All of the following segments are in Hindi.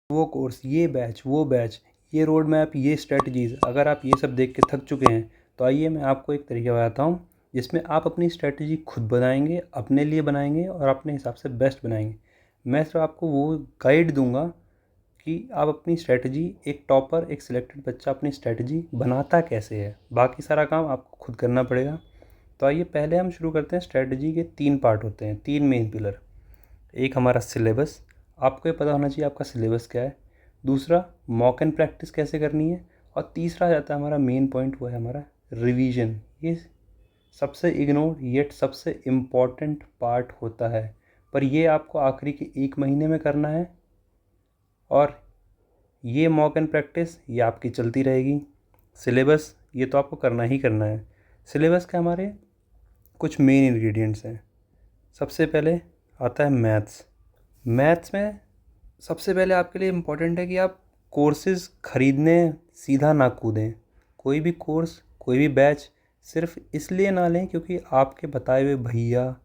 वो कोर्स, ये बैच, वो बैच, ये रोड मैप, ये स्ट्रेटजीज़। अगर आप ये सब देख के थक चुके हैं तो आइए मैं आपको एक तरीका बताता हूँ जिसमें आप अपनी स्ट्रेटजी खुद बनाएंगे, अपने लिए बनाएंगे और अपने हिसाब से बेस्ट बनाएंगे। मैं सिर्फ आपको वो गाइड दूंगा कि आप अपनी स्ट्रेटजी, एक टॉपर, एक सिलेक्टेड बच्चा अपनी स्ट्रेटजी बनाता कैसे है, बाकी सारा काम आपको खुद करना पड़ेगा। तो आइए पहले हम शुरू करते हैं। स्ट्रेटजी के 3 पार्ट होते हैं, 3 मेन पिलर। एक हमारा सिलेबस, आपको ये पता होना चाहिए आपका सिलेबस क्या है। दूसरा, मॉक एंड प्रैक्टिस कैसे करनी है। और तीसरा जाता है हमारा मेन पॉइंट, वो है हमारा रिवीजन। ये सबसे इग्नोर येट सबसे इम्पॉर्टेंट पार्ट होता है, पर ये आपको आखिरी के 1 महीने में करना है। और ये मॉक एंड प्रैक्टिस ये आपकी चलती रहेगी। सिलेबस ये तो आपको करना ही करना है। सिलेबस के हमारे कुछ मेन इंग्रेडिएंट्स हैं। सबसे पहले आता है मैथ्स। मैथ्स में सबसे पहले आपके लिए इम्पोर्टेंट है कि आप कोर्सेज़ ख़रीदने सीधा ना कूदें। कोई भी कोर्स, कोई भी बैच सिर्फ इसलिए ना लें क्योंकि आपके बताए हुए भैया,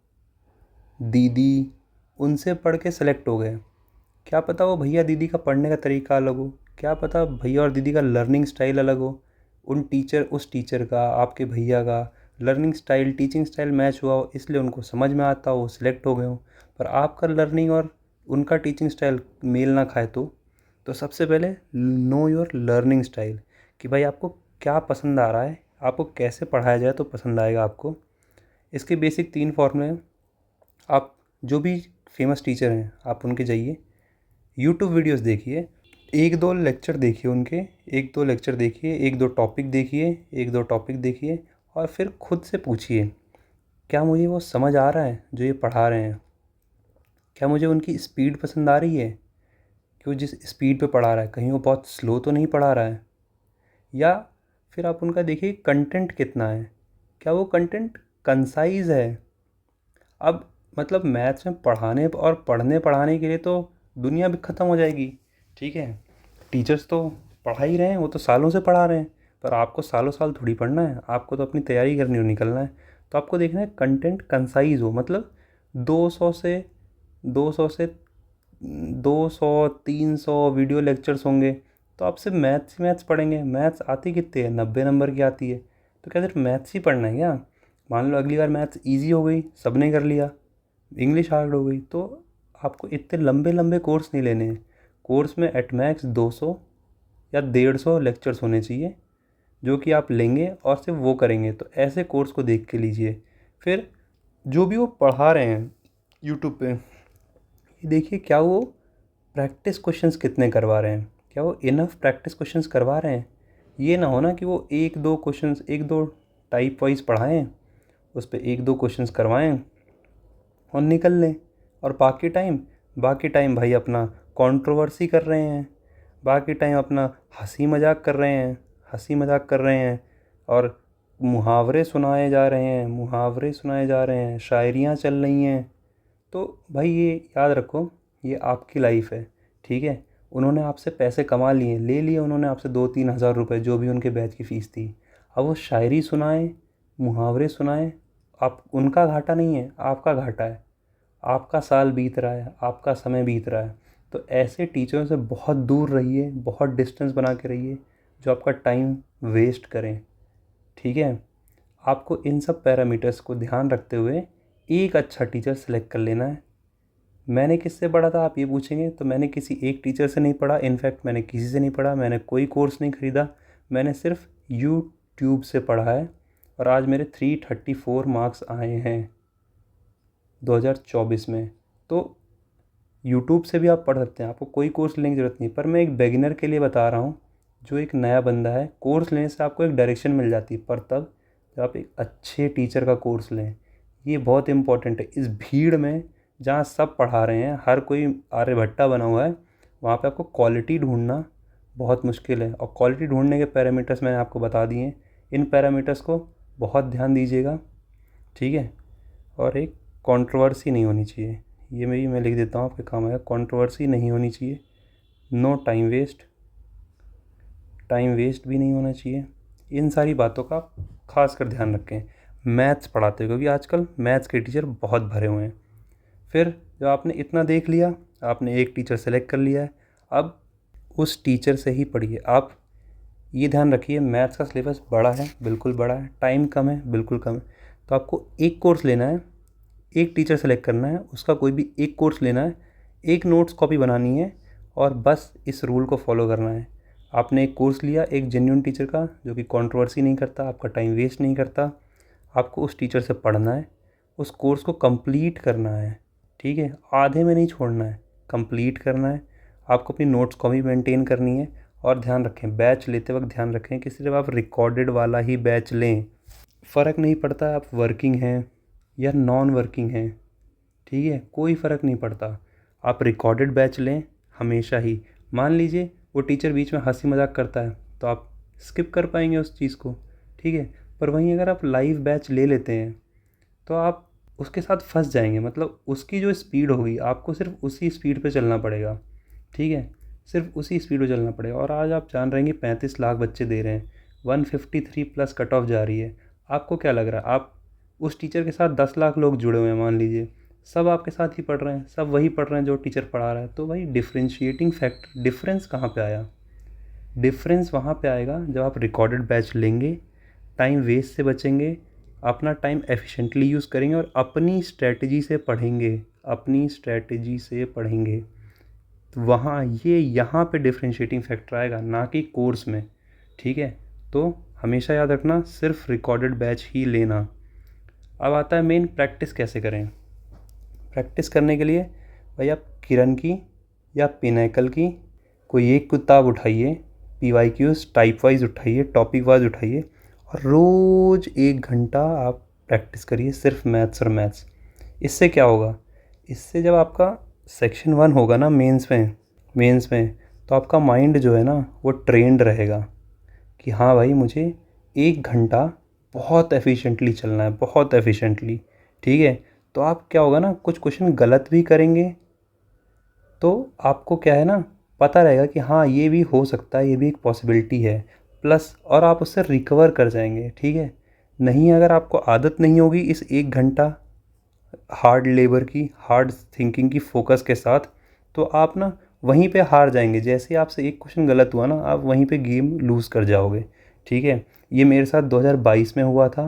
दीदी उनसे पढ़ के सेलेक्ट हो गए। क्या पता वो भैया दीदी का पढ़ने का तरीका अलग हो, क्या पता भैया और दीदी का लर्निंग स्टाइल अलग हो। उस टीचर का, आपके भैया का learning style, teaching style match हुआ हो, इसलिए उनको समझ में आता हो, सिलेक्ट हो गए हो। पर आपका लर्निंग और उनका टीचिंग स्टाइल मेल ना खाए तो सबसे पहले नो योर लर्निंग स्टाइल, कि भाई आपको क्या पसंद आ रहा है, आपको कैसे पढ़ाया जाए तो पसंद आएगा आपको। इसके बेसिक 3 फॉर्मूले हैं। आप जो भी फेमस टीचर हैं आप उनके जाइए, यूट्यूब वीडियोस देखिए, 1-2 लेक्चर देखिए उनके, 1-2 लेक्चर देखिए, 1-2 टॉपिक देखिए, 1-2 टॉपिक देखिए और फिर खुद से पूछिए, क्या मुझे वो समझ आ रहा है जो ये पढ़ा रहे हैं? क्या मुझे उनकी स्पीड पसंद आ रही है कि वो जिस स्पीड पे पढ़ा रहा है कहीं वो बहुत स्लो तो नहीं पढ़ा रहा है? या फिर आप उनका देखिए कंटेंट कितना है, क्या वो कंटेंट कंसाइज़ है? अब मतलब मैथ्स में पढ़ाने और पढ़ने पढ़ाने के लिए तो दुनिया भी ख़त्म हो जाएगी, ठीक है। टीचर्स तो पढ़ा ही रहे हैं, वो तो सालों से पढ़ा रहे हैं, पर आपको सालों साल थोड़ी पढ़ना है, आपको तो अपनी तैयारी करनी हो, निकलना है। तो आपको देखना है कंटेंट कंसाइज़ हो, मतलब 200 से 200 से 200 300 वीडियो लेक्चर्स होंगे। तो आप सिर्फ मैथ्स ही मैथ्स पढ़ेंगे, मैथ्स आती कितनी है, 90 नंबर की आती है। तो क्या सिर्फ मैथ्स ही पढ़ना है क्या? मान लो अगली बार मैथ्स इजी हो गई, सबने कर लिया, इंग्लिश हार्ड हो गई, तो आपको इतने लंबे लंबे कोर्स नहीं लेने हैं। कोर्स में एट मैक्स 200 या 150 लेक्चर्स होने चाहिए जो कि आप लेंगे और सिर्फ वो करेंगे। तो ऐसे कोर्स को देख के लीजिए। फिर जो भी वो पढ़ा रहे हैं यूट्यूब पे, ये देखिए क्या वो प्रैक्टिस क्वेश्चंस कितने करवा रहे हैं, क्या वो इनफ प्रैक्टिस क्वेश्चंस करवा रहे हैं। ये ना हो ना कि वो 1-2 क्वेश्चंस, 1-2 टाइप वाइज पढ़ाएं, उस पर 1-2 क्वेश्चंस करवाएं और निकल लें। और बाकी टाइम भाई अपना कंट्रोवर्सी कर रहे हैं, बाकी टाइम अपना हंसी मजाक कर रहे हैं और मुहावरे सुनाए जा रहे हैं, शायरियाँ चल रही हैं। तो भाई ये याद रखो, ये आपकी लाइफ है, ठीक है। उन्होंने आपसे पैसे कमा लिए, ले लिए उन्होंने आपसे 2-3 हज़ार रुपये, जो भी उनके बैच की फ़ीस थी। अब वो शायरी सुनाएं, मुहावरे सुनाएं, आप उनका घाटा नहीं है, आपका घाटा है। आपका साल बीत रहा है, आपका समय बीत रहा है। तो ऐसे टीचरों से बहुत दूर रहिए, बहुत डिस्टेंस बना के रहिए जो आपका टाइम वेस्ट करें, ठीक है। आपको इन सब पैरामीटर्स को ध्यान रखते हुए एक अच्छा टीचर सेलेक्ट कर लेना है। मैंने किससे पढ़ा था आप ये पूछेंगे, तो मैंने किसी एक टीचर से नहीं पढ़ा, इनफैक्ट मैंने किसी से नहीं पढ़ा, मैंने कोई कोर्स नहीं ख़रीदा, मैंने सिर्फ यूट्यूब से पढ़ा है। और आज मेरे 334 मार्क्स आए हैं 2024 में। तो यूट्यूब से भी आप पढ़ सकते हैं, आपको कोई कोर्स लेने की ज़रूरत नहीं। पर मैं एक बिगिनर के लिए बता रहा हूँ, जो एक नया बंदा है, कोर्स लेने से आपको एक डायरेक्शन मिल जाती है, पर तब जब आप एक अच्छे टीचर का कोर्स लें। ये बहुत इंपॉर्टेंट है। इस भीड़ में जहाँ सब पढ़ा रहे हैं, हर कोई आर्यभट्टा बना हुआ है, वहाँ पे आपको क्वालिटी ढूंढना बहुत मुश्किल है। और क्वालिटी ढूंढने के पैरामीटर्स मैंने आपको बता दिए हैं। इन पैरामीटर्स को बहुत ध्यान दीजिएगा, ठीक है। और एक कंट्रोवर्सी नहीं होनी चाहिए, ये मैं लिख देता हूँ, आपके काम आएगा। कंट्रोवर्सी नहीं होनी चाहिए, नो टाइम वेस्ट भी नहीं होना चाहिए। इन सारी बातों का खास कर ध्यान रखें मैथ्स पढ़ाते हुए, क्योंकि आजकल मैथ्स के टीचर बहुत भरे हुए हैं। फिर जब आपने इतना देख लिया, आपने एक टीचर सेलेक्ट कर लिया है, अब उस टीचर से ही पढ़िए। आप ये ध्यान रखिए, मैथ्स का सिलेबस बड़ा है, बिल्कुल बड़ा है, टाइम कम है, बिल्कुल कम है। तो आपको एक कोर्स लेना है, एक टीचर सेलेक्ट करना है, उसका कोई भी एक कोर्स लेना है, एक नोट्स कॉपी बनानी है और बस इस रूल को फॉलो करना है। आपने एक कोर्स लिया एक जेन्युइन टीचर का जो कि कंट्रोवर्सी नहीं करता, आपका टाइम वेस्ट नहीं करता, आपको उस टीचर से पढ़ना है, उस कोर्स को कंप्लीट करना है, ठीक है, आधे में नहीं छोड़ना है, कंप्लीट करना है। आपको अपनी नोट्स कॉपी मेंटेन करनी है और ध्यान रखें, बैच लेते वक्त ध्यान रखें कि सिर्फ आप रिकॉर्डेड वाला ही बैच लें। फ़र्क नहीं पड़ता आप वर्किंग हैं या नॉन वर्किंग हैं, ठीक है, कोई फ़र्क नहीं पड़ता। आप रिकॉर्डेड बैच लें हमेशा ही। मान लीजिए वो टीचर बीच में हंसी मजाक करता है तो आप स्किप कर पाएंगे उस चीज़ को, ठीक है। पर वहीं अगर आप लाइव बैच ले लेते हैं तो आप उसके साथ फंस जाएंगे, मतलब उसकी जो स्पीड होगी आपको सिर्फ उसी स्पीड पे चलना पड़ेगा, ठीक है, सिर्फ उसी स्पीड पे चलना पड़ेगा। और आज आप जान रहे हैं कि 35 लाख बच्चे दे रहे हैं, 153 प्लस कट ऑफ जा रही है। आपको क्या लग रहा है, आप उस टीचर के साथ 10 लाख लोग जुड़े हुए हैं मान लीजिए, सब आपके साथ ही पढ़ रहे हैं, सब वही पढ़ रहे हैं जो टीचर पढ़ा रहा है, तो भाई डिफ्रेंशिएटिंग फैक्टर, डिफरेंस कहाँ पे आया? डिफरेंस वहाँ पे आएगा जब आप रिकॉर्डेड बैच लेंगे, टाइम वेस्ट से बचेंगे, अपना टाइम एफिशिएंटली यूज़ करेंगे और अपनी स्ट्रेटजी से पढ़ेंगे, अपनी स्ट्रेटजी से पढ़ेंगे। तो वहाँ ये यहाँ पे डिफरेंशिएटिंग फैक्टर आएगा, ना कि कोर्स में, ठीक है। तो हमेशा याद रखना सिर्फ रिकॉर्डेड बैच ही लेना। अब आता है मेन, प्रैक्टिस कैसे करें। प्रैक्टिस करने के लिए भाई आप किरण की या पिनैकल की कोई एक किताब उठाइए, PYQs टाइप वाइज उठाइए, टॉपिक वाइज उठाइए और रोज़ 1 घंटा आप प्रैक्टिस करिए सिर्फ मैथ्स और मैथ्स। इससे क्या होगा, इससे जब आपका सेक्शन 1 होगा ना मेंस में तो आपका माइंड जो है ना वो ट्रेंड रहेगा कि हाँ भाई मुझे 1 घंटा बहुत एफिशिएंटली चलना है, बहुत एफिशिएंटली, ठीक है। तो आप क्या होगा ना, कुछ क्वेश्चन गलत भी करेंगे तो आपको क्या है ना, पता रहेगा कि हाँ ये भी हो सकता है, ये भी एक पॉसिबिलिटी है, प्लस और आप उससे रिकवर कर जाएंगे, ठीक है। नहीं, अगर आपको आदत नहीं होगी इस 1 घंटा हार्ड लेबर की, हार्ड थिंकिंग की फोकस के साथ, तो आप ना वहीं पे हार जाएंगे। जैसे ही आपसे एक क्वेश्चन गलत हुआ ना, आप वहीं पे गेम लूज़ कर जाओगे, ठीक है। ये मेरे साथ 2022 में हुआ था,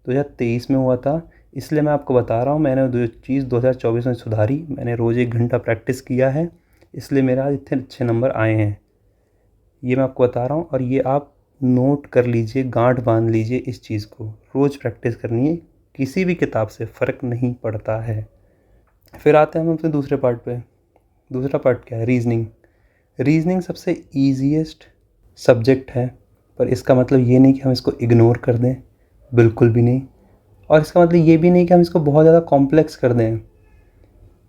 2023 में हुआ था, इसलिए मैं आपको बता रहा हूँ। मैंने जो चीज़ 2024 में सुधारी, मैंने रोज़ 1 घंटा प्रैक्टिस किया है, इसलिए मेरे आज इतने अच्छे नंबर आए हैं। ये मैं आपको बता रहा हूँ और ये आप नोट कर लीजिए, गांठ बांध लीजिए इस चीज़ को, रोज़ प्रैक्टिस करनी है, किसी भी किताब से फ़र्क नहीं पड़ता है। फिर आते हैं हम अपने दूसरे पार्ट पे। दूसरा पार्ट क्या है, रीजनिंग। रीजनिंग सबसे ईजीएस्ट सब्जेक्ट है, पर इसका मतलब ये नहीं कि हम इसको इग्नोर कर दें, बिल्कुल भी नहीं। और इसका मतलब ये भी नहीं कि हम इसको बहुत ज़्यादा कॉम्प्लेक्स कर दें।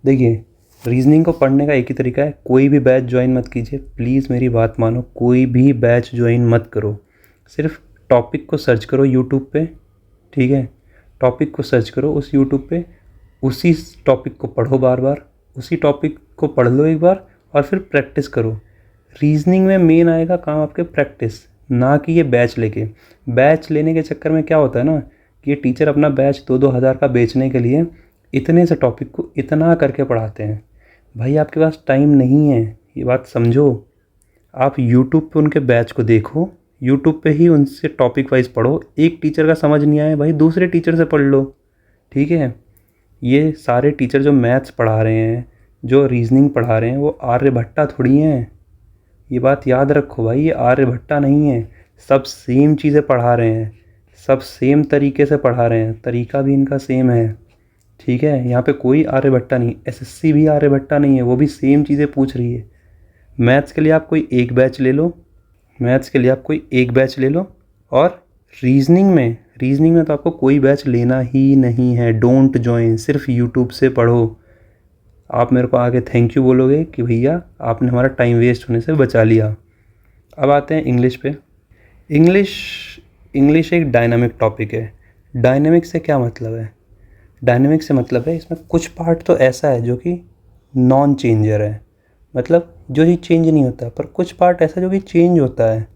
देखिए, रीजनिंग को पढ़ने का एक ही तरीका है, कोई भी बैच ज्वाइन मत कीजिए, प्लीज़ मेरी बात मानो, कोई भी बैच ज्वाइन मत करो। सिर्फ टॉपिक को सर्च करो यूट्यूब पे, ठीक है, टॉपिक को सर्च करो उस यूट्यूब पे, उसी टॉपिक को पढ़ो बार बार, उसी टॉपिक को पढ़ लो एक बार और फिर प्रैक्टिस करो। रीजनिंग में मेन आएगा काम आपके प्रैक्टिस, ना कि ये बैच लेके। बैच लेने के चक्कर में क्या होता है ना कि ये टीचर अपना बैच 2-2 हज़ार का बेचने के लिए इतने से टॉपिक को इतना करके पढ़ाते हैं। भाई आपके पास टाइम नहीं है, ये बात समझो। आप यूट्यूब पे उनके बैच को देखो, यूट्यूब पे ही उनसे टॉपिक वाइज पढ़ो। एक टीचर का समझ नहीं आए भाई दूसरे टीचर से पढ़ लो, ठीक है। ये सारे टीचर जो मैथ्स पढ़ा रहे हैं, जो रीजनिंग पढ़ा रहे हैं, वो आर्यभट्टा थोड़ी हैं। ये बात याद रखो भाई, ये आर्यभट्टा नहीं है। सब सेम चीज़ें पढ़ा रहे हैं, सब सेम तरीके से पढ़ा रहे हैं, तरीका भी इनका सेम है, ठीक है। यहाँ पे कोई आर्यभट्टा नहीं, SSC भी आर्यभट्टा नहीं है, वो भी सेम चीज़ें पूछ रही है। मैथ्स के लिए आप कोई एक बैच ले लो, मैथ्स के लिए आप कोई एक बैच ले लो। और रीजनिंग में तो आपको कोई बैच लेना ही नहीं है, डोंट ज्वाइन, सिर्फ यूट्यूब से पढ़ो। आप मेरे को आगे थैंक यू बोलोगे कि भैया आपने हमारा टाइम वेस्ट होने से बचा लिया। अब आते हैं इंग्लिश पे। इंग्लिश एक डायनामिक टॉपिक है। डायनामिक से क्या मतलब है, डायनामिक से मतलब है इसमें कुछ पार्ट तो ऐसा है जो कि नॉन चेंजर है, मतलब जो ही चेंज नहीं होता, पर कुछ पार्ट ऐसा जो कि चेंज होता है।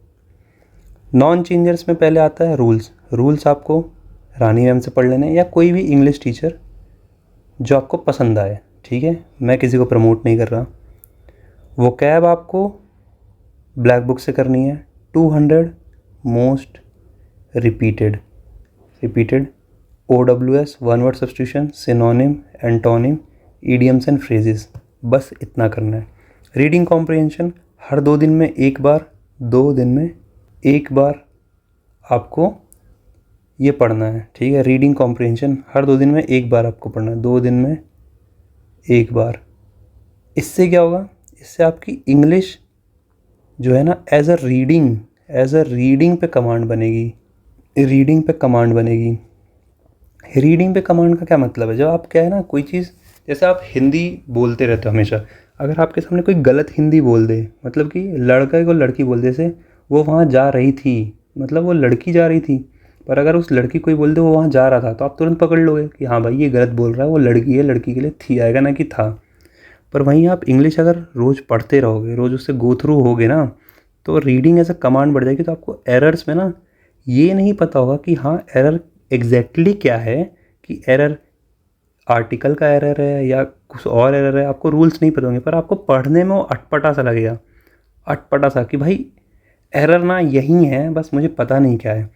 नॉन चेंजर्स में पहले आता है रूल्स आपको रानी मैम से पढ़ लेने, या कोई भी इंग्लिश टीचर जो आपको पसंद आए, ठीक है, मैं किसी को प्रमोट नहीं कर रहा। वोकैब आपको ब्लैक बुक से करनी है। 200 most repeated OWS, one word substitution, synonym, antonym, idioms and phrases, बस इतना करना है। रीडिंग कॉम्प्रिहेंशन हर 2 दिन में एक बार, 2 दिन में एक बार आपको ये पढ़ना है, ठीक है। रीडिंग कॉम्प्रिहेंशन हर 2 दिन में एक बार आपको पढ़ना है, 2 दिन में एक बार। इससे क्या होगा, इससे आपकी इंग्लिश जो है ना एज अ रीडिंग पे कमांड बनेगी। रीडिंग पे कमांड का क्या मतलब है, जब आप क्या है ना कोई चीज़, जैसे आप हिंदी बोलते रहते हो हमेशा, अगर आपके सामने कोई गलत हिंदी बोल दे, मतलब कि लड़का को लड़की बोल दे, जैसे वो वहाँ जा रही थी, मतलब वो लड़की जा रही थी, पर अगर उस लड़की कोई बोल दे वो वहाँ जा रहा था, तो आप तुरंत पकड़ लोगे कि हाँ भाई ये गलत बोल रहा है, वो लड़की है, लड़की के लिए थी आएगा ना कि था। पर वहीं आप इंग्लिश अगर रोज़ पढ़ते रहोगे, रोज़ उससे गो थ्रू होगे ना, तो रीडिंग एज अ कमांड बढ़ जाएगी। तो आपको एरर्स में ना ये नहीं पता होगा कि हाँ एरर एग्जैक्टली क्या है, कि एरर आर्टिकल का एरर है या कुछ और एरर है, आपको रूल्स नहीं पता होंगे, पर आपको पढ़ने में वो अटपटा सा लगेगा, अटपटा सा कि भाई एरर ना यही है, बस मुझे पता नहीं क्या है।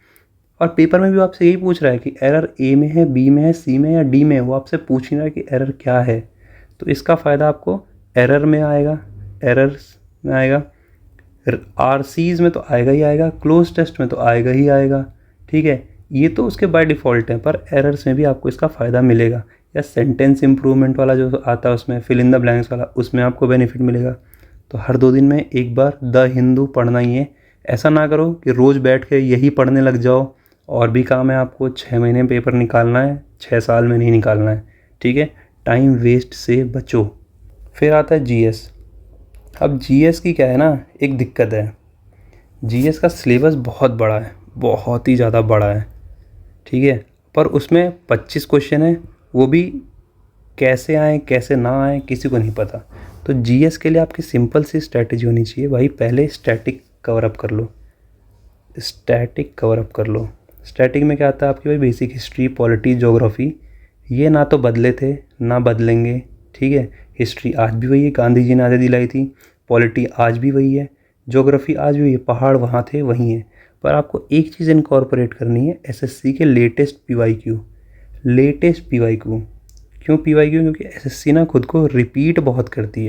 और पेपर में भी आपसे यही पूछ रहा है कि एरर ए में है, बी में है, सी में या डी में है, वो आपसे पूछ नहीं रहा है कि एरर क्या है। तो इसका फ़ायदा आपको एरर्स में आएगा, RCs में तो आएगा ही आएगा, क्लोज टेस्ट में तो आएगा ही आएगा, ठीक है। ये तो उसके बाय डिफ़ॉल्ट है, पर एरर्स में भी आपको इसका फ़ायदा मिलेगा। या सेंटेंस इम्प्रूवमेंट वाला जो आता है उसमें, फिल इन द ब्लैंक्स वाला, उसमें आपको बेनिफिट मिलेगा। तो हर 2 दिन में एक बार द हिंदू पढ़ना ही है। ऐसा ना करो कि रोज़ बैठ के यही पढ़ने लग जाओ, और भी काम है आपको, 6 महीने में पेपर निकालना है, 6 साल में नहीं निकालना है, ठीक है। टाइम वेस्ट से बचो। फिर आता है GS। अब GS की क्या है ना एक दिक्कत है, GS का सिलेबस बहुत बड़ा है, बहुत ही ज़्यादा बड़ा है, ठीक है। पर उसमें 25 क्वेश्चन है, वो भी कैसे आए कैसे ना आए किसी को नहीं पता। तो GS के लिए आपकी सिंपल सी स्ट्रैटेजी होनी चाहिए भाई, पहले स्टैटिक कवर अप कर लो। स्टैटिक में क्या आता है आपकी भाई, बेसिक हिस्ट्री, पॉलिटी, ज्योग्राफी, ये ना तो बदले थे ना बदलेंगे, ठीक है। हिस्ट्री आज भी वही है, गांधी जी ने आज़ादी दिलाई थी। पॉलिटी आज भी वही है, ज्योग्राफी आज भी वही है, पहाड़ वहाँ थे वहीं है। पर आपको एक चीज़ इनकॉर्पोरेट करनी है, SSC के लेटेस्ट PYQ। क्यों PYQ? क्योंकि SSC ना खुद को रिपीट बहुत करती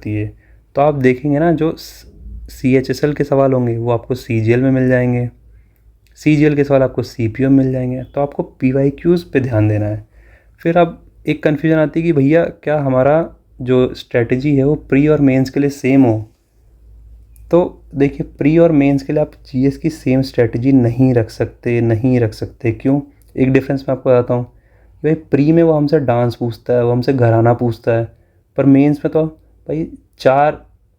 है। तो आप देखेंगे ना जो CHSL के सवाल होंगे वो आपको CGL में मिल जाएंगे, CGL के सवाल आपको CPO में मिल जाएंगे। तो आपको PYQs पे ध्यान देना है। फिर अब एक कन्फ्यूजन आती है कि भैया क्या हमारा जो स्ट्रेटजी है वो प्री और मेंस के लिए सेम हो। तो देखिए, प्री और मेंस के लिए आप GS की सेम स्ट्रेटजी नहीं रख सकते। क्यों? एक डिफरेंस मैं आपको बताता हूँ। भाई प्री में वो हमसे डांस पूछता है, वो हमसे घराना पूछता है, पर मेंस में तो भाई 4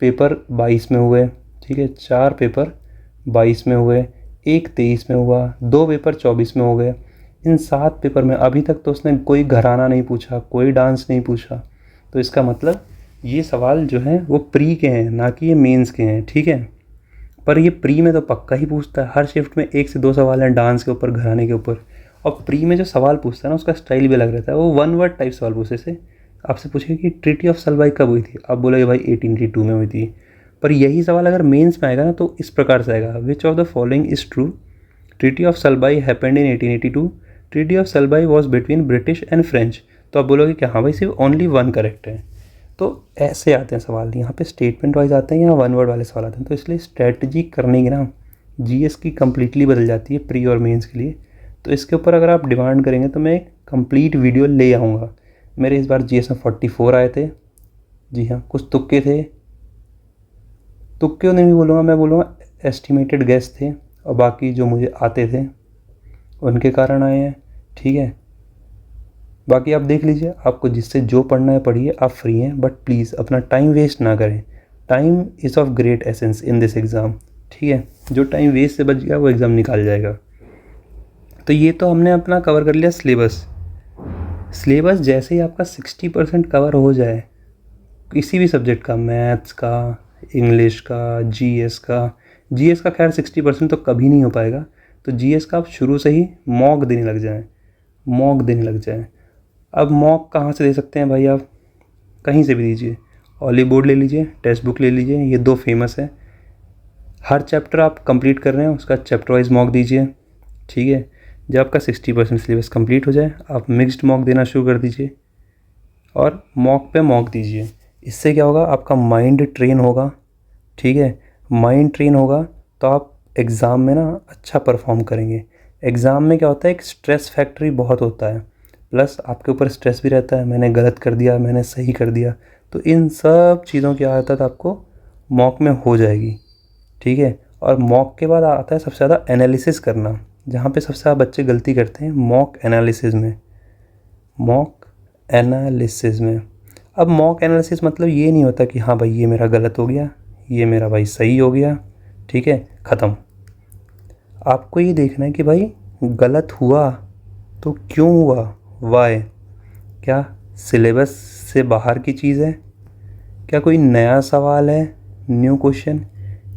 पेपर 22 में हुए, ठीक है, 4 पेपर 22 में हुए, 1 23 में हुआ, 2 पेपर 24 में हो गए। इन 7 पेपर में अभी तक तो उसने कोई घराना नहीं पूछा, कोई डांस नहीं पूछा। तो इसका मतलब ये सवाल जो हैं वो प्री के हैं, ना कि ये मेंस के हैं, ठीक है। पर ये प्री में तो पक्का ही पूछता है, हर शिफ्ट में 1 से 2 सवाल हैं डांस के ऊपर, घराने के ऊपर। और प्री में जो सवाल पूछता है ना उसका स्टाइल भी अलग रहता है, वो वन वर्ड टाइप सवाल पूछे से आपसे पूछेगा कि ट्रीटी ऑफ सलबाई कब हुई थी, आप बोलोगे भाई 1882 में हुई थी। पर यही सवाल अगर मेंस में आएगा ना तो इस प्रकार से आएगा, which of the following is true, treaty of Salbai happened in 1882, treaty of Salbai was between British and French. तो आप बोलोगे कि हाँ भाई सिर्फ ओनली 1 करेक्ट है। तो ऐसे आते हैं सवाल, यहाँ पे स्टेटमेंट वाइज आते हैं, यहाँ 1 वर्ड वाले सवाल आते हैं। तो इसलिए स्ट्रेटजी करने की ना GS की कम्प्लीटली बदल जाती है प्री और मेंस के लिए। तो इसके ऊपर अगर आप डिमांड करेंगे तो मैं एक कंप्लीट वीडियो ले आऊँगा। मेरे इस बार GS में 44 आए थे, जी हाँ, कुछ तुक्के थे, तुक्के नहीं बोलूँगा, मैं बोलूँगा एस्टिमेटेड गेस थे, और बाकी जो मुझे आते थे उनके कारण आए हैं, ठीक है। बाकी आप देख लीजिए, आपको जिससे जो पढ़ना है पढ़िए, आप फ्री हैं, बट प्लीज़ अपना टाइम वेस्ट ना करें। Time is of great essence in this exam, ठीक है। जो टाइम वेस्ट से बच गया वो एग्ज़ाम निकाल जाएगा। तो ये तो हमने अपना कवर कर लिया सिलेबस जैसे ही आपका 60% कवर हो जाए, किसी भी सब्जेक्ट का, मैथ्स का, इंग्लिश का, GS का खैर 60% तो कभी नहीं हो पाएगा। तो GS का आप शुरू से ही मॉक देने लग जाएँ। अब मॉक कहाँ से दे सकते हैं भाई, आप कहीं से भी दीजिए। ऑली बोर्ड ले लीजिए, टेक्स्ट बुक ले लीजिए, ये 2 फेमस है। हर चैप्टर आप कंप्लीट कर रहे हैं उसका चैप्टर वाइज मॉक दीजिए, ठीक है। जब आपका 60% सिलेबस कंप्लीट हो जाए आप मिक्स्ड मॉक देना शुरू कर दीजिए और मॉक पे मॉक दीजिए। इससे क्या होगा, आपका माइंड ट्रेन होगा, ठीक है। माइंड ट्रेन होगा तो आप एग्ज़ाम में ना अच्छा परफॉर्म करेंगे। एग्ज़ाम में क्या होता है, एक स्ट्रेस फैक्टर बहुत होता है, प्लस आपके ऊपर स्ट्रेस भी रहता है, मैंने गलत कर दिया, मैंने सही कर दिया। तो इन सब चीज़ों की आदत आपको मॉक में हो जाएगी, ठीक है। और मॉक के बाद आता है सबसे ज़्यादा एनालिसिस करना, जहाँ पे सबसे ज़्यादा बच्चे गलती करते हैं मॉक एनालिसिस में। मॉक एनालिसिस में अब मॉक एनालिसिस मतलब ये नहीं होता कि हाँ भाई ये मेरा गलत हो गया, ये मेरा भाई सही हो गया, ठीक है, ख़त्म। आपको ये देखना है कि भाई गलत हुआ तो क्यों हुआ, वाई। क्या सिलेबस से बाहर की चीज़ है, क्या कोई नया सवाल है, न्यू क्वेश्चन,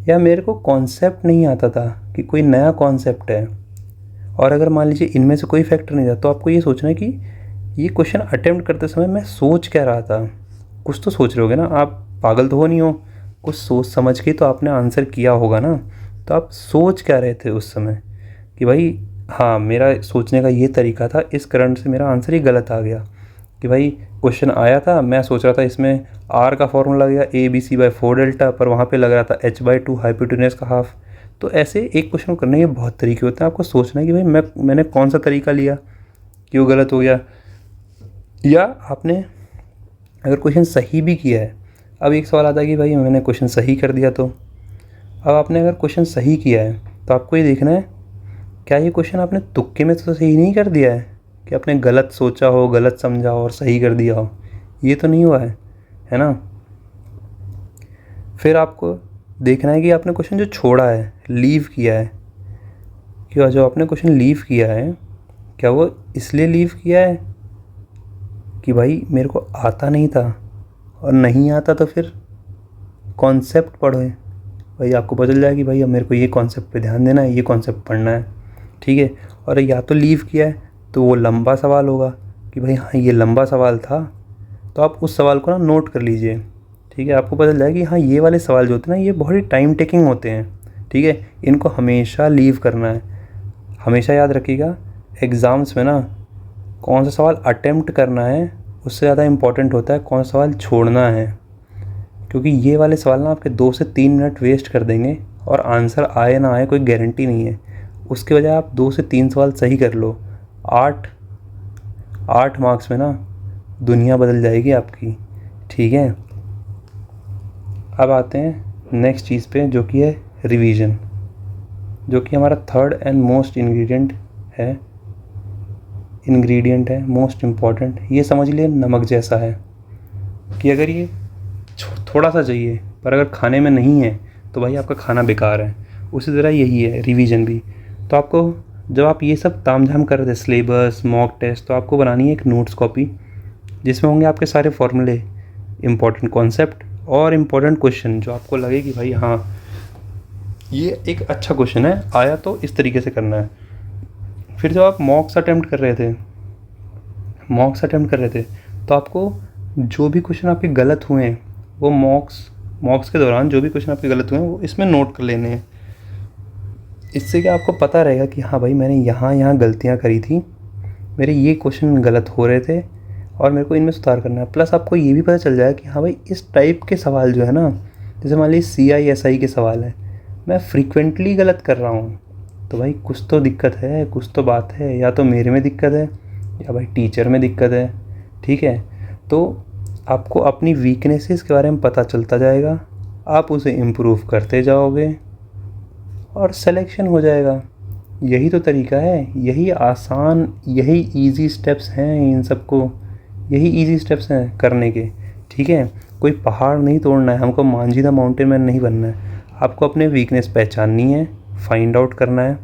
या मेरे को कॉन्सेप्ट नहीं आता था कि कोई नया कॉन्सेप्ट है। और अगर मान लीजिए इनमें से कोई फैक्टर नहीं था तो आपको ये सोचना है कि ये क्वेश्चन अटेम्प्ट करते समय मैं सोच क्या रहा था। कुछ तो सोच रहे होगे ना, आप पागल तो हो नहीं हो, कुछ सोच समझ के तो आपने आंसर किया होगा ना। तो आप सोच क्या रहे थे उस समय कि भाई हाँ मेरा सोचने का ये तरीका था, इस कारण से मेरा आंसर ही गलत आ गया। कि भाई क्वेश्चन आया था, मैं सोच रहा था इसमें आर का फॉर्मूला लग गया ABC/4 डेल्टा, पर वहाँ पे लग रहा था H/2 हाइपोटेन्यूज का हाफ। तो ऐसे एक क्वेश्चन को करने के बहुत तरीके होते हैं, आपको सोचना है कि भाई मैंने कौन सा तरीका लिया कि वो गलत हो गया। या आपने अगर क्वेश्चन सही भी किया है, अब एक सवाल आता है कि भाई मैंने क्वेश्चन सही कर दिया, तो अब आपने अगर क्वेश्चन सही किया है तो आपको ये देखना है क्या ये क्वेश्चन आपने तुक्के में तो सही नहीं कर दिया है, कि आपने गलत सोचा हो, गलत समझा हो और सही कर दिया हो, ये तो नहीं हुआ है ना। फिर आपको देखना है कि आपने क्वेश्चन जो छोड़ा है, लीव किया है, कि जो आपने क्वेश्चन लीव किया है क्या वो इसलिए लीव किया है कि भाई मेरे को आता नहीं था, और नहीं आता तो फिर कॉन्सेप्ट पढ़ो, भाई आपको पता चल जाए कि भाई अब मेरे को ये कॉन्सेप्ट पे ध्यान देना है, ये कॉन्सेप्ट पढ़ना है, ठीक है। और या तो लीव किया है तो वो लंबा सवाल होगा कि भाई हाँ ये लंबा सवाल था, तो आप उस सवाल को ना नोट कर लीजिए, ठीक है। आपको पता चल जाएगा कि हाँ ये वाले सवाल जो होते हैं ना ये बहुत ही टाइम टेकिंग होते हैं, ठीक है। इनको हमेशा लीव करना है। हमेशा याद रखिएगा एग्ज़ाम्स में ना कौन सा सवाल अटेम्प्ट करना है उससे ज़्यादा इम्पॉर्टेंट होता है कौन सा सवाल छोड़ना है, क्योंकि ये वाले सवाल ना आपके 2 से 3 मिनट वेस्ट कर देंगे, और आंसर आए ना आए कोई गारंटी नहीं है। उसके बजाय आप 2 से 3 सवाल सही कर लो, 8 मार्क्स में ना दुनिया बदल जाएगी आपकी, ठीक है। अब आते हैं नेक्स्ट चीज़ पे जो कि है रिवीजन, जो कि हमारा थर्ड एंड मोस्ट इंग्रेडिएंट है, मोस्ट इम्पॉर्टेंट। ये समझ लिए नमक जैसा है कि अगर ये थोड़ा सा चाहिए पर अगर खाने में नहीं है तो भाई आपका खाना बेकार है। उसी तरह यही है रिवीजन भी। तो आपको जब आप ये सब तामझाम कर रहे थे सिलेबस मॉक टेस्ट, तो आपको बनानी है एक नोट्स कॉपी जिसमें होंगे आपके सारे फॉर्मूले, इम्पॉर्टेंट कॉन्सेप्ट और इम्पॉर्टेंट क्वेश्चन जो आपको लगे कि भाई हाँ ये एक अच्छा क्वेश्चन है, आया तो इस तरीके से करना है। फिर जब आप मॉक्स अटेम्प्ट कर रहे थे तो आपको जो भी क्वेश्चन आपके गलत हुए हैं वो मॉक्स के दौरान जो भी क्वेश्चन आपके गलत हुए हैं वो इसमें नोट कर लेने हैं। इससे क्या आपको पता रहेगा कि हाँ भाई मैंने यहाँ गलतियाँ करी थी, मेरे ये क्वेश्चन गलत हो रहे थे और मेरे को इनमें सुधार करना है। प्लस आपको ये भी पता चल जाएगा कि हाँ भाई इस टाइप के सवाल जो है ना, जैसे मान लीजिए CI/SI के सवाल है, मैं फ्रीक्वेंटली गलत कर रहा हूँ, तो भाई कुछ तो दिक्कत है, कुछ तो बात है, या तो मेरे में दिक्कत है या भाई टीचर में दिक्कत है, ठीक है। तो आपको अपनी वीकनेसेस के बारे में पता चलता जाएगा, आप उसे इम्प्रूव करते जाओगे और सिलेक्शन हो जाएगा। यही तो तरीका है, यही आसान, यही इजी स्टेप्स हैं, इन सबको यही इजी स्टेप्स हैं करने के, ठीक है। कोई पहाड़ नहीं तोड़ना है, हमको मांझी द माउंटेन मैन नहीं बनना है। आपको अपने वीकनेस पहचाननी है, फाइंड आउट करना है,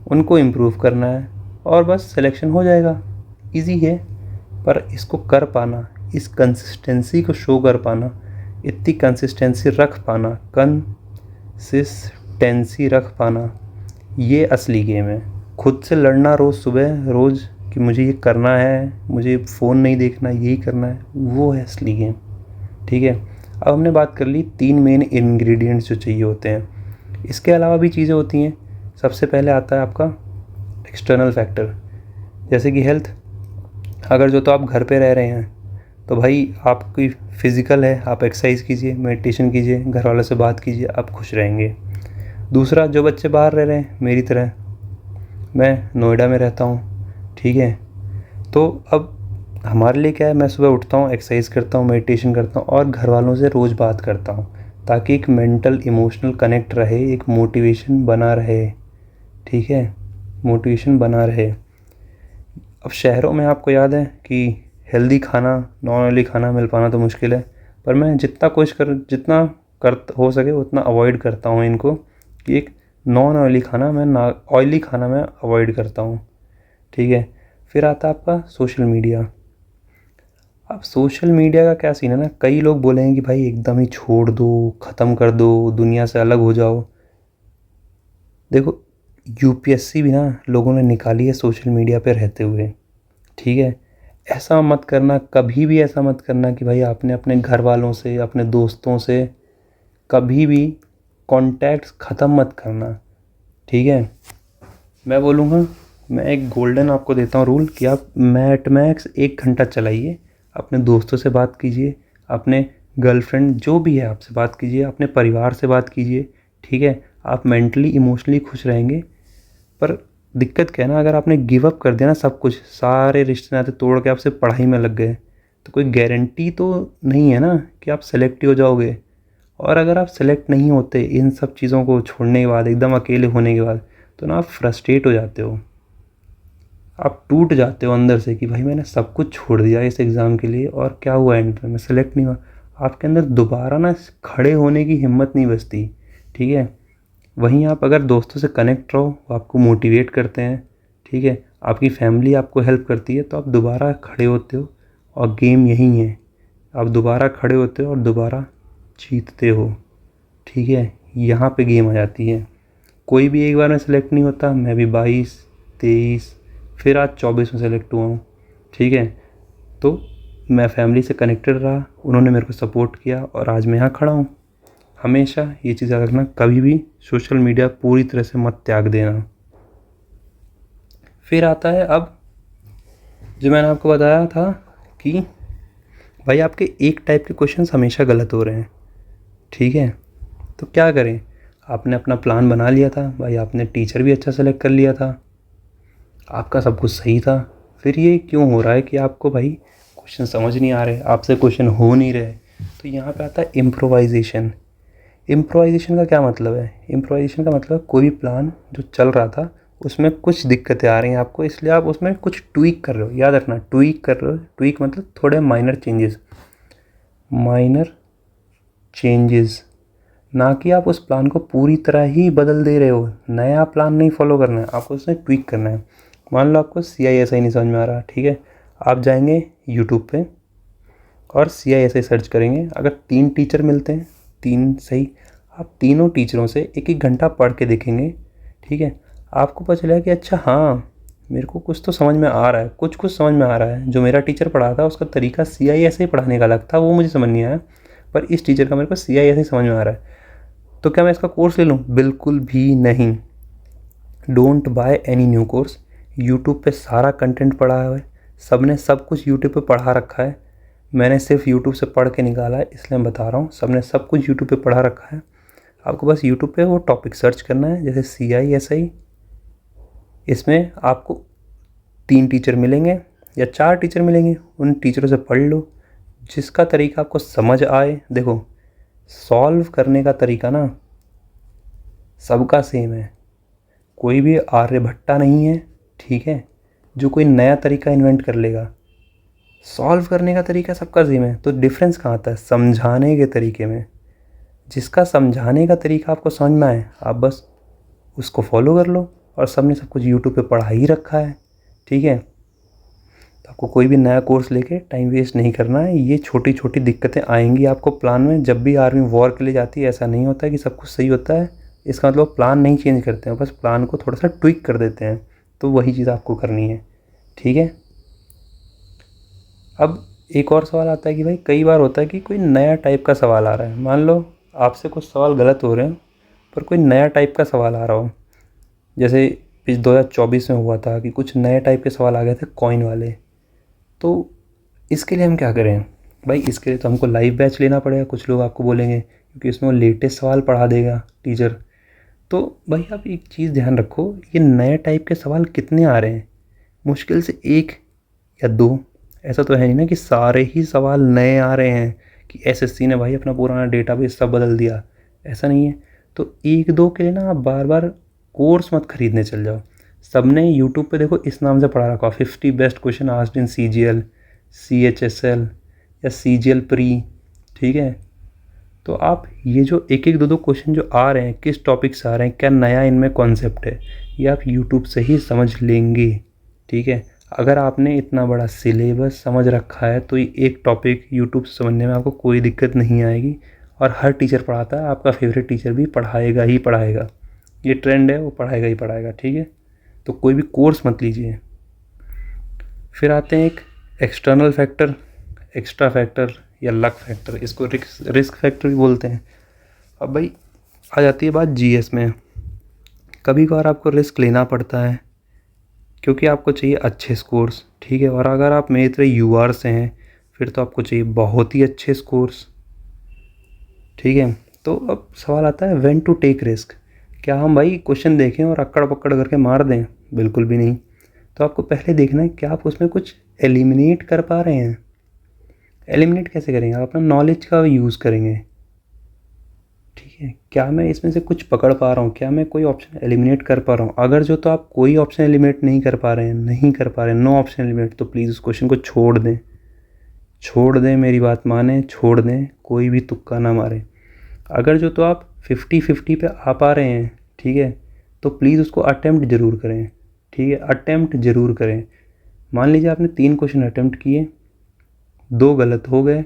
उनको इम्प्रूव करना है और बस सिलेक्शन हो जाएगा। इजी है, पर इसको कर पाना, इस कंसिस्टेंसी को शो कर पाना, इतनी कंसिस्टेंसी रख पाना, कंसिस्टेंसी रख पाना, ये असली गेम है। खुद से लड़ना रोज़ सुबह रोज़ कि मुझे ये करना है, मुझे फ़ोन नहीं देखना, यही करना है, वो है असली गेम, ठीक है। अब हमने बात कर ली 3 मेन इंग्रेडिएंट्स जो चाहिए होते हैं। इसके अलावा भी चीज़ें होती हैं। सबसे पहले आता है आपका एक्सटर्नल फैक्टर, जैसे कि हेल्थ। अगर जो तो आप घर पे रह रहे हैं तो भाई आपकी फ़िज़िकल है, आप एक्सरसाइज कीजिए, मेडिटेशन कीजिए, घर वालों से बात कीजिए, आप खुश रहेंगे। दूसरा, जो बच्चे बाहर रह रहे हैं मेरी तरह, मैं नोएडा में रहता हूँ, ठीक है, तो अब हमारे लिए क्या है, मैं सुबह उठता हूँ, एक्सरसाइज करता हूँ, मेडिटेशन करता हूँ और घर वालों से रोज़ बात करता हूँ, ताकि एक मेंटल इमोशनल कनेक्ट रहे, एक मोटिवेशन बना रहे, ठीक है, मोटिवेशन बना रहे। अब शहरों में आपको याद है कि हेल्दी खाना, नॉन ऑयली खाना मिल पाना तो मुश्किल है, पर मैं जितना कर हो सके उतना अवॉइड करता हूँ इनको, कि एक नॉन ऑयली खाना मैं ना ऑयली खाना मैं अवॉइड करता हूँ, ठीक है। फिर आता है आपका सोशल मीडिया। अब सोशल मीडिया का क्या सीन है ना, कई लोग बोलेंगे कि भाई एकदम ही छोड़ दो, ख़त्म कर दो, दुनिया से अलग हो जाओ। देखो, यूपीएससी भी ना लोगों ने निकाली है सोशल मीडिया पे रहते हुए, ठीक है। ऐसा मत करना, कभी भी ऐसा मत करना कि भाई आपने अपने घर वालों से, अपने दोस्तों से कभी भी कॉन्टैक्ट्स ख़त्म मत करना, ठीक है। मैं बोलूँगा, मैं एक गोल्डन आपको देता हूँ रूल कि आप एट मैक्स 1 घंटा चलाइए, अपने दोस्तों से बात कीजिए, अपने गर्लफ्रेंड जो भी है आपसे बात कीजिए, अपने परिवार से बात कीजिए, ठीक है। आप मेंटली इमोशनली खुश रहेंगे। पर दिक्कत क्या है ना, अगर आपने गिव अप कर दिया ना सब कुछ, सारे रिश्ते नाते तोड़ के आप सिर्फ पढ़ाई में लग गए, तो कोई गारंटी तो नहीं है ना कि आप सेलेक्ट ही हो जाओगे। और अगर आप सेलेक्ट नहीं होते इन सब चीज़ों को छोड़ने के बाद, एकदम अकेले होने के बाद, तो ना आप फ्रस्ट्रेट हो जाते हो, आप टूट जाते हो अंदर से कि भाई मैंने सब कुछ छोड़ दिया इस एग्ज़ाम के लिए और क्या हुआ, एंड में मैं सेलेक्ट नहीं हुआ। आपके अंदर दोबारा ना खड़े होने की हिम्मत नहीं बचती, ठीक है। वहीं आप अगर दोस्तों से कनेक्ट रहो, वो आपको मोटिवेट करते हैं, ठीक है, आपकी फैमिली आपको हेल्प करती है, तो आप दोबारा खड़े होते हो। और गेम यही है, आप दोबारा खड़े होते हो और दोबारा जीतते हो, ठीक है। यहाँ पे गेम आ जाती है। कोई भी एक बार में सेलेक्ट नहीं होता, मैं भी 22, 23, फिर आज 24 में सेलेक्ट हुआ हूँ, ठीक है। तो मैं फैमिली से कनेक्टेड रहा, उन्होंने मेरे को सपोर्ट किया और आज मैं यहाँ खड़ा हूँ। हमेशा ये चीज़ याद रखना, कभी भी सोशल मीडिया पूरी तरह से मत त्याग देना। फिर आता है अब जो मैंने आपको बताया था कि भाई आपके एक टाइप के क्वेश्चंस हमेशा गलत हो रहे हैं, ठीक है। तो क्या करें, आपने अपना प्लान बना लिया था भाई, आपने टीचर भी अच्छा सेलेक्ट कर लिया था, आपका सब कुछ सही था, फिर ये क्यों हो रहा है कि आपको भाई क्वेश्चन समझ नहीं आ रहे, आपसे क्वेश्चन हो नहीं रहे। तो यहाँ पे आता है इम्प्रोवाइजेशन। इम्प्रोवाइजेशन का क्या मतलब है, इम्प्रोवाइजेशन का मतलब कोई भी प्लान जो चल रहा था उसमें कुछ दिक्कतें आ रही हैं आपको, इसलिए आप उसमें कुछ ट्वीक कर रहे हो। याद रखना, ट्वीक कर रहे हो, ट्वीक मतलब थोड़े माइनर चेंजेस, माइनर चेंजेस, ना कि आप उस प्लान को पूरी तरह ही बदल दे रहे हो। नया प्लान नहीं फॉलो करना है, आपको उसमें ट्वीक करना है। मान लो आपको CISI नहीं समझ में आ रहा, ठीक है, आप जाएंगे यूट्यूब पे और CISI सर्च करेंगे। अगर 3 टीचर मिलते हैं, 3 सही, आप तीनों टीचरों से 1-1 घंटा पढ़ के देखेंगे, ठीक है। आपको पता चलेगा कि अच्छा हाँ, मेरे को कुछ तो समझ में आ रहा है, कुछ कुछ समझ में आ रहा है। जो मेरा टीचर पढ़ा था उसका तरीका CISI पढ़ाने का अलग था, वो मुझे समझ नहीं आया, पर इस टीचर का मेरे को CISI समझ में आ रहा है। तो क्या मैं इसका कोर्स ले लूँ? बिल्कुल भी नहीं। Don't by any new course. YouTube पे सारा कंटेंट पड़ा है, सब ने सब कुछ यूट्यूब पे पढ़ा रखा है। मैंने सिर्फ यूट्यूब से पढ़ के निकाला है, इसलिए मैं बता रहा हूँ, सब ने सब कुछ यूट्यूब पे पढ़ा रखा है। आपको बस यूट्यूब पे वो टॉपिक सर्च करना है, जैसे CISI। इसमें आपको 3 टीचर मिलेंगे या 4 टीचर मिलेंगे, उन टीचरों से पढ़ लो, जिसका तरीका आपको समझ आए। देखो, सॉल्व करने का तरीका ना सबका सेम है, कोई भी आर्यभट्टा नहीं है, ठीक है, जो कोई नया तरीका इन्वेंट कर लेगा। सॉल्व करने का तरीका सबका सेम है, तो डिफरेंस कहाँ आता है? समझाने के तरीके में। जिसका समझाने का तरीका आपको समझ में आए, आप बस उसको फॉलो कर लो, और सबने सब कुछ यूट्यूब पे पढ़ा ही रखा है, ठीक है। तो आपको कोई भी नया कोर्स लेके टाइम वेस्ट नहीं करना है। ये छोटी छोटी दिक्कतें आएंगी आपको प्लान में, जब भी आर्मी वॉर के लिए जाती है ऐसा नहीं होता है कि सब कुछ सही होता है। इसका मतलब प्लान नहीं चेंज करते हैं, बस प्लान को थोड़ा सा ट्विक कर देते हैं। तो वही चीज़ आपको करनी है, ठीक है। अब एक और सवाल आता है कि भाई कई बार होता है कि कोई नया टाइप का सवाल आ रहा है, मान लो आपसे कुछ सवाल गलत हो रहे हैं पर कोई नया टाइप का सवाल आ रहा हो, जैसे 2024 में हुआ था कि कुछ नए टाइप के सवाल आ गए थे कॉइन वाले। तो इसके लिए हम क्या करें भाई? इसके लिए तो हमको लाइव बैच लेना पड़ेगा, कुछ लोग आपको बोलेंगे, क्योंकि उसमें वो लेटेस्ट सवाल पढ़ा देगा टीचर। तो भाई आप एक चीज़ ध्यान रखो, ये नए टाइप के सवाल कितने आ रहे हैं? मुश्किल से एक या दो। ऐसा तो है नहीं ना कि सारे ही सवाल नए आ रहे हैं कि एसएससी ने भाई अपना पुराना डेटाबेस सब बदल दिया, ऐसा नहीं है। तो एक दो के लिए ना आप बार बार कोर्स मत खरीदने चल जाओ। सबने यूट्यूब पे देखो इस नाम से पढ़ा रखा, 50 best question asked in CGL, CHSL या CGL प्री, ठीक है। तो आप ये जो एक एक दो दो क्वेश्चन जो आ रहे हैं, किस टॉपिक से आ रहे हैं, क्या नया इनमें कॉन्सेप्ट है, ये आप यूट्यूब से ही समझ लेंगे, ठीक है। अगर आपने इतना बड़ा सिलेबस समझ रखा है तो ये एक टॉपिक यूट्यूब से समझने में आपको कोई दिक्कत नहीं आएगी। और हर टीचर पढ़ाता है, आपका फेवरेट टीचर भी पढ़ाएगा ही पढ़ाएगा, ये ट्रेंड है, वो पढ़ाएगा ही पढ़ाएगा, ठीक है। तो कोई भी कोर्स मत लीजिए। फिर आते हैं एक एक्सटर्नल फैक्टर, एक्स्ट्रा फैक्टर या लक फैक्टर, इसको रिस्क फैक्टर भी बोलते हैं। अब भाई आ जाती है बात जीएस में। कभी कभार आपको रिस्क लेना पड़ता है क्योंकि आपको चाहिए अच्छे स्कोर्स, ठीक है। और अगर आप मेरी तरह यूआर से हैं फिर तो आपको चाहिए बहुत ही अच्छे स्कोर्स, ठीक है। तो अब सवाल आता है व्हेन टू टेक रिस्क। क्या हम भाई क्वेश्चन देखें और अक्कड़ पक्कड़ करके मार दें? बिल्कुल भी नहीं। तो आपको पहले देखना है क्या आप उसमें कुछ एलिमिनेट कर पा रहे हैं। एलिमिनेट कैसे करेंगे? आप अपना नॉलेज का यूज़ करेंगे, ठीक है। क्या मैं इसमें से कुछ पकड़ पा रहा हूँ, क्या मैं कोई ऑप्शन एलिमिनेट कर पा रहा हूँ? अगर जो तो आप कोई ऑप्शन एलिमिनेट नहीं कर पा रहे हैं, नो ऑप्शन एलिमिनेट, तो प्लीज़ उस क्वेश्चन को छोड़ दें, छोड़ दें, मेरी बात माने, छोड़ दें, कोई भी तुक्का ना मारें। अगर जो तो आप 50-50 पे आ पा रहे हैं, ठीक है, तो प्लीज़ उसको अटेम्प्ट ज़रूर करें, ठीक है, अटेम्प्ट ज़रूर करें। मान लीजिए आपने 3 क्वेश्चन अटेम्प्ट किए, 2 गलत हो गए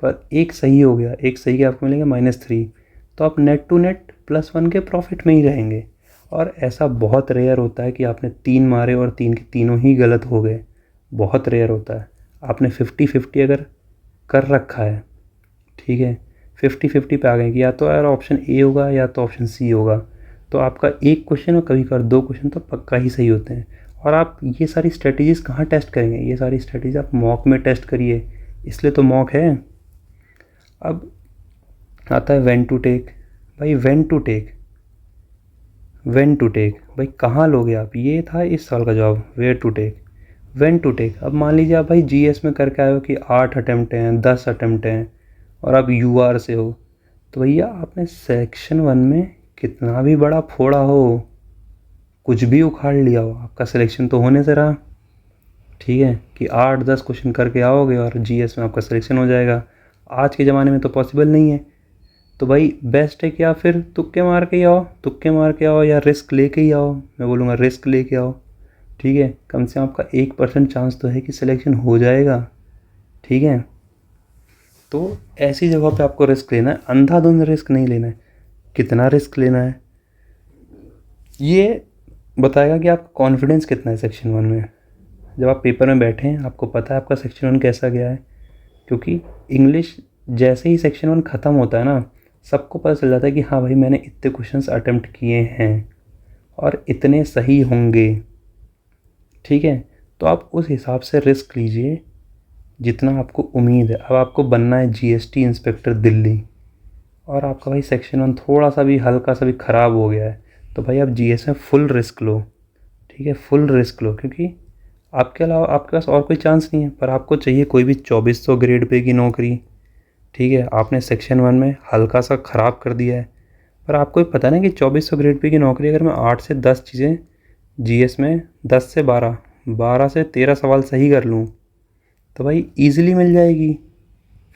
पर एक सही हो गया, एक सही के आपको मिलेगा -3, तो आप नेट टू नेट +1 के प्रॉफिट में ही रहेंगे। और ऐसा बहुत रेयर होता है कि आपने 3 मारे और 3 के तीनों ही गलत हो गए, बहुत रेयर होता है। आपने 50-50 अगर कर रखा है, ठीक है, 50-50 पे आ गए कि या तो यार ऑप्शन ए होगा या तो ऑप्शन सी होगा, तो आपका एक क्वेश्चन और कभी कभार 2 क्वेश्चन तो पक्का ही सही होते हैं। और आप ये सारी स्ट्रेटजीज़ कहाँ टेस्ट करेंगे? ये सारी स्ट्रेटजीज आप मॉक में टेस्ट करिए, इसलिए तो मॉक है। अब आता है व्हेन टू टेक। भाई when to take, when to take, भाई कहाँ लोगे आप? ये था इस साल का जवाब, where to take, when to take. अब मान लीजिए आप भाई जीएस में करके आए हो कि 8 अटैम्प्ट हैं, 10 अटैम्प्ट हैं और आप यूआर से हो, तो भैया आपने सेक्शन 1 में कितना भी बड़ा फोड़ा हो, कुछ भी उखाड़ लिया हो, आपका सिलेक्शन तो होने से रहा, ठीक है, कि 8-10 क्वेश्चन करके आओगे और जीएस में आपका सिलेक्शन हो जाएगा। आज के ज़माने में तो पॉसिबल नहीं है। तो भाई बेस्ट है कि आप फिर तुक्के मार के ही आओ, तुक्के मार के आओ या रिस्क लेके ही आओ। मैं बोलूँगा रिस्क लेके आओ, ठीक है। कम से कम आपका 1% चांस तो है कि सिलेक्शन हो जाएगा, ठीक है। तो ऐसी जगह पे आपको रिस्क लेना है, अंधाधुंध रिस्क नहीं लेना है। कितना रिस्क लेना है ये बताएगा कि आपका कॉन्फिडेंस कितना है सेक्शन 1 में। जब आप पेपर में बैठे हैं आपको पता है आपका सेक्शन 1 कैसा गया है, क्योंकि इंग्लिश जैसे ही सेक्शन 1 ख़त्म होता है ना, सबको पता चल जाता है कि हाँ भाई मैंने इतने क्वेश्चंस अटेम्प्ट किए हैं और इतने सही होंगे, ठीक है। तो आप उस हिसाब से रिस्क लीजिए जितना आपको उम्मीद है। अब आपको बनना है जीएसटी इंस्पेक्टर दिल्ली और आपका भाई सेक्शन 1 थोड़ा सा भी हल्का सा भी ख़राब हो गया है, तो भाई आप जीएस में फुल रिस्क लो, ठीक है, फुल रिस्क लो, क्योंकि आपके अलावा आपके पास और कोई चांस नहीं है। पर आपको चाहिए कोई भी 2400 ग्रेड पे की नौकरी, ठीक है। आपने सेक्शन 1 में हल्का सा ख़राब कर दिया है, पर आपको भी पता है ना कि 2400 ग्रेड पे की नौकरी अगर मैं 8 से 10 चीज़ें जीएस में 10 से 12, 12 से 13 सवाल सही कर लूँ तो भाई ईज़िली मिल जाएगी।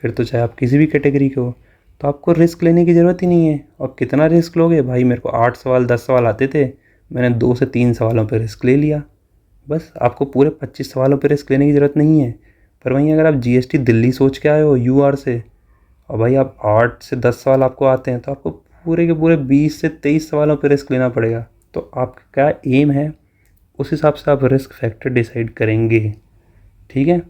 फिर तो चाहे आप किसी भी कैटेगरी के हो, तो आपको रिस्क लेने की ज़रूरत ही नहीं है। और कितना रिस्क लोगे भाई? मेरे को 8 सवाल 10 सवाल आते थे, मैंने 2 से 3 सवालों पर रिस्क ले लिया, बस। आपको पूरे 25 सवालों पर रिस्क लेने की ज़रूरत नहीं है। पर वहीं अगर आप जीएसटी दिल्ली सोच के आए हो यूआर से और भाई आप 8 से 10 सवाल आपको आते हैं, तो आपको पूरे के पूरे 20 से 23 सवालों पर रिस्क लेना पड़ेगा। तो आपका क्या एम है, उस हिसाब से आप रिस्क फैक्टर डिसाइड करेंगे, ठीक है।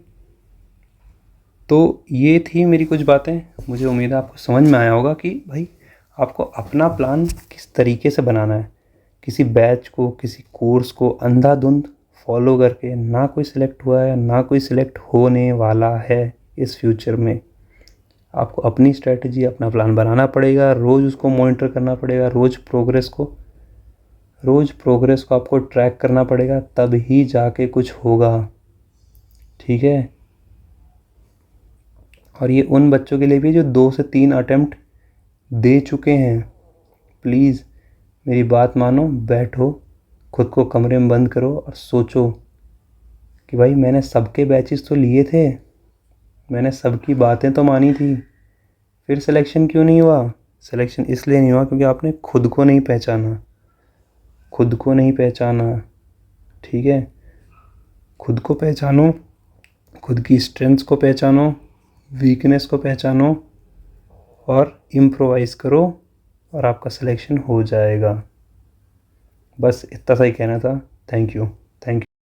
तो ये थी मेरी कुछ बातें। मुझे उम्मीद है आपको समझ में आया होगा कि भाई आपको अपना प्लान किस तरीके से बनाना है। किसी बैच को, किसी कोर्स को अंधाधुंध फॉलो करके ना कोई सिलेक्ट हुआ है, ना कोई सिलेक्ट होने वाला है इस फ्यूचर में। आपको अपनी स्ट्रेटजी, अपना प्लान बनाना पड़ेगा, रोज़ उसको मॉनिटर करना पड़ेगा, रोज़ प्रोग्रेस को आपको ट्रैक करना पड़ेगा, तब ही जाके कुछ होगा। ठीक है। और ये उन बच्चों के लिए भी जो 2 से 3 अटेम्प्ट दे चुके हैं। प्लीज़ मेरी बात मानो, बैठो, खुद को कमरे में बंद करो और सोचो कि भाई मैंने सबके बैचेस तो लिए थे, मैंने सबकी बातें तो मानी थी, फिर सिलेक्शन क्यों नहीं हुआ? सिलेक्शन इसलिए नहीं हुआ क्योंकि आपने खुद को नहीं पहचाना। खुद को नहीं पहचाना। ठीक है। खुद को पहचानो, खुद की स्ट्रेंथ्स को पहचानो, वीकनेस को पहचानो और इम्प्रोवाइज़ करो और आपका सिलेक्शन हो जाएगा। बस इतना सा ही कहना था। Thank you. Thank you.